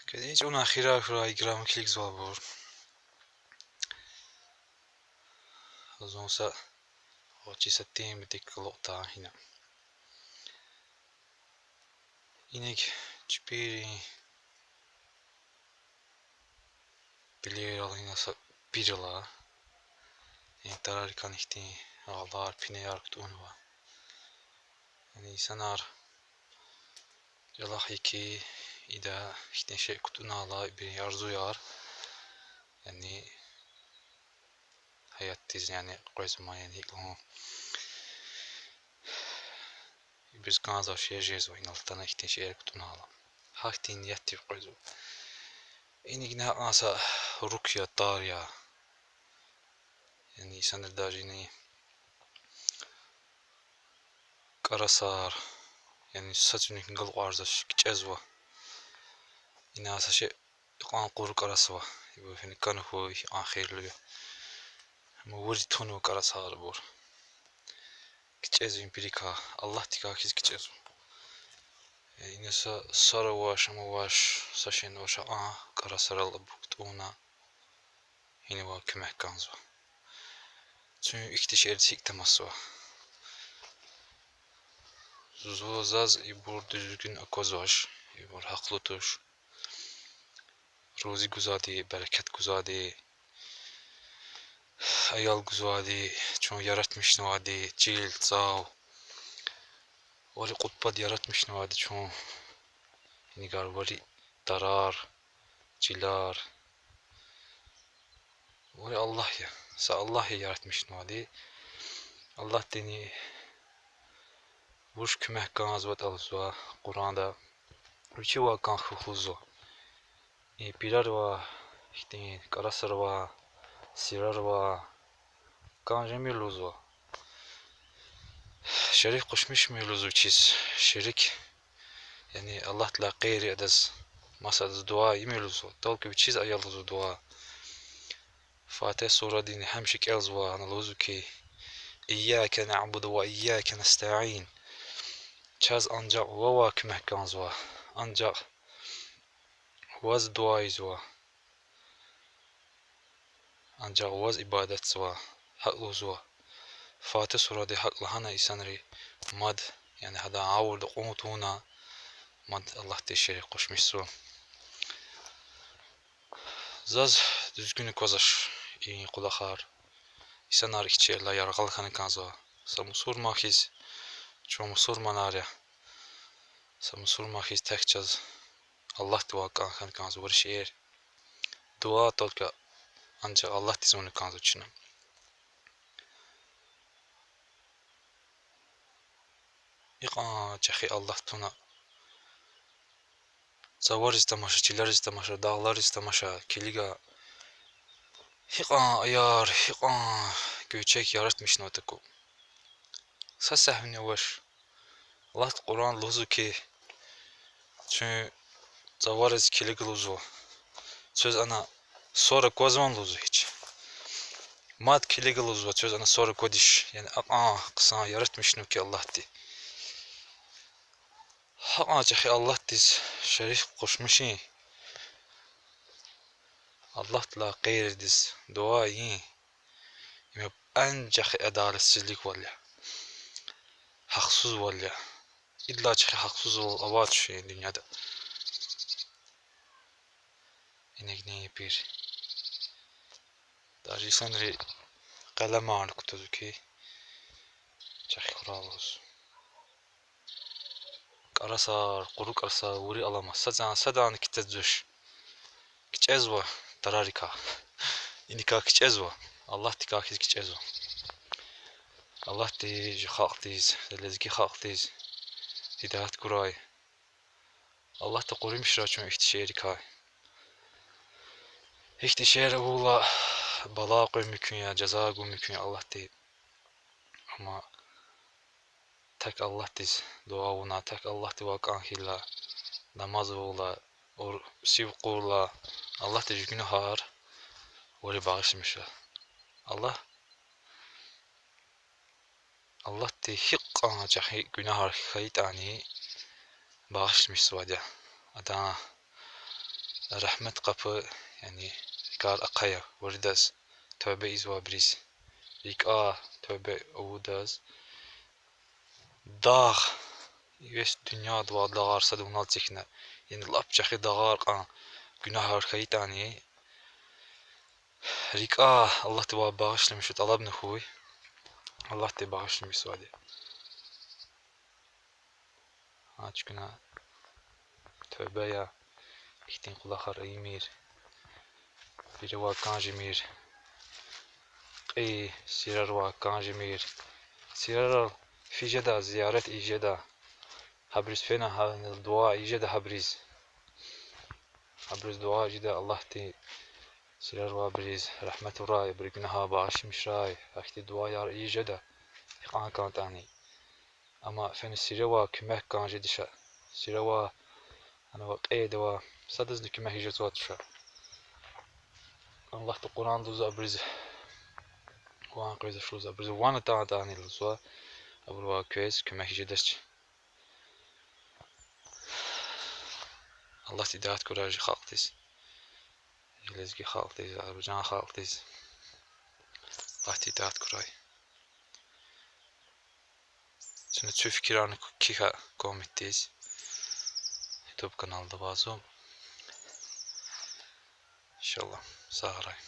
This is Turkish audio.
Kiedyś una chwila, która gram klik złapał. Rozumsa, oči se tým tyklota hina. Inek çpiri bilir alina sa birla. Yani tarar kan ihti ağlar pine yarkt unva. Yani insanlar yalah iki ida işte şey kutuna ala bir arzu yar. Yani hayat tiz yani koyzuma yani o biz kanza şey jezo inaltana işte şey kutuna ala. Hakti niyeti koyzu. İnik ne asa rukya tarya. Yani insanlar dajini karasar yani saçını gal arzaş kiçezwa. İna asa şey iqan quru karaswa. Bu fini kanu hu ahirli. Ama vuri tonu karasar bur. Kiçezu impirika Allah tikakis kiçezu. İna sa sara wash ama wash saşen washa karasar Allah buktuna. Yine var kümek kanzwa. Çünkü iktişer siktemaswa. Zozaz ibur düzgün akozoş, ibur haklıtoş. Rozi guzadi, bereket guzadi. Ayal guzadi, çon yaratmış nuvadi, cilt, zav. Vari kutbad yaratmış nuvadi çon. Nigar vari darar, cilar. Vari Allah ya. Sa Allah ya yaratmış nuvadi. Allah deni vuş kümek kanazvat alızva. Kur'an'da. Uçi va kan huhuzo. Pirar va, işte karasar va. Sirar va. Kan jemiluz va. Şerik koşmuş mevluzu çiz. Şerik yani Allah'la gayri edez. Masad dua yemiluz. Talk bir çiz ayaluz dua. Fatih sura dini hemşik elzva analozu ki İyyâke na'budu ve iyyâke nesta'in. Çaz ancak vava kümehkanzva. Ancak vaz duaizva. Ancak vaz ibadetzva. Hakluzva. Fatih surada haklahana isanri mad yani hada avurda umutuna mad Allah teşekkür koşmuşsu. Zaz düzgün kozaş iyi kulakar. İsanlar içerler yargılakanı kanza. Samusur mahiz çomusur manarya. Samusur mahiz tekçaz. Allah dua kanza var şehir. Dua tolka ancak Allah dizonu kanza çınım. İqa çahi Allah tuna. Zavar istemaşa, çiler istemaşa, dağlar istemaşa, kiliga. Hiqa ayar, hiqa göçek yaratmış notaku. Sa sahvine var. Allah Kur'an luzu ki. Çünkü zavar iz kilig luzu. Söz ana sonra kozman luzu hiç. Mad kilig luzu söz ana sonra kodiş. Yani kısa yaratmış ki Allah di. Haqa çahi Allah diz şerif koşmuşi. Allah'la gayr diz dua iyi. Yani ancak adaletsizlik var ya. Haksız var ya. İlla çahi haksız ol avat şey dünyada. İnek ne yapıyor? Darı sanırı kalem ağırlık tutuyor ki. Çahi kural olsun. Karasar, kuru karasar, vuri alamaz. Sadan kitet düş. Kiçezva, dararika. İnika kiçezva. Allah dikakis kiçezva. Allah diz, halk diz, lezgi halk diz. Hidayet kuray. Allah da korumuş raçın ihtişeri kay. İhtişeri oğula bala koy mümkün ya, ceza koy mümkün ya Allah değil. Ama tek Allah diz, dua ona tek Allah divak anhilla. Namaz oğula, siv kurla. Allah da günü har. Oraya bağışmış ya. Allah da hiqqa çahi günah kayıt ani bağışmış vada. Ada rahmet kapı yani rikar akaya vurdas tövbe izva bris rika tövbe ovudaz dağ yes dünya dua dağarsa da unal çekine yani lapçakı dağar kan günah arkayı tani rika Allah te bağışlamış talabını huy Allah te bağışlamış vadi aç günah tövbe ya ihtin kulakar emir biri vakan jemir sirar vakan jemir sirar fijeda ziyaret ijeda habriz fena dua ijeda habriz dua ijeda Allah te sirar vabriz rahmet uray bir günaha bağışlamış ray akti dua yar ijeda iqan kan tani ama fen sirava kümek kan jedişa sirava ana va qeyda sadız kümek hijet watşa Allah te Kur'an duz abriz وان قيد شوز أبرز وانا تاني لزوا أبروا كويس كما هي جدش الله تدعت كراج خالتيس لزقي خالتيس أربجان خالتيس الله تدعت كراي سنة تشوف كيران كيها كوميتيس يوتيوب kanalda bazı إن شاء الله سهرة